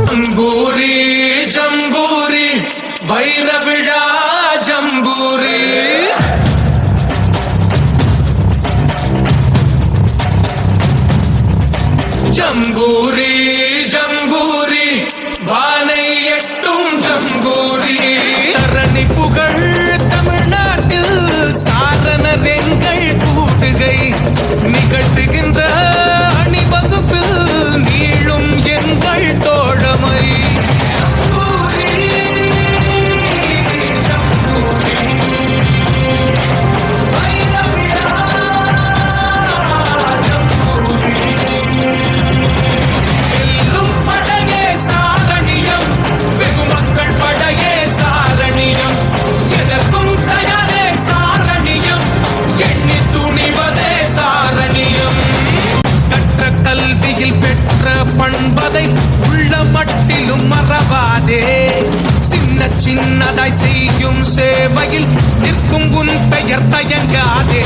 ஜம்பூரி ஜம்பூரி வைரவிழா ஜம்பூரி ஜம்பூரி ஜம்பூரி வானை எட்டும் ஜம்பூரி தரணி புகழ் தமிழ்நாட்டில் சாரணர் எங்கள் கூடுகை நிகழ்த்துகின்ற அணிவகுப்பில் நீளும் எங்கள் தோழமை பண்பதை உள்ள மட்டிலும் மறவாதே சின்னதாய் செய்யும் சேவையில் நிற்கும் உன் பெயர் தயங்காதே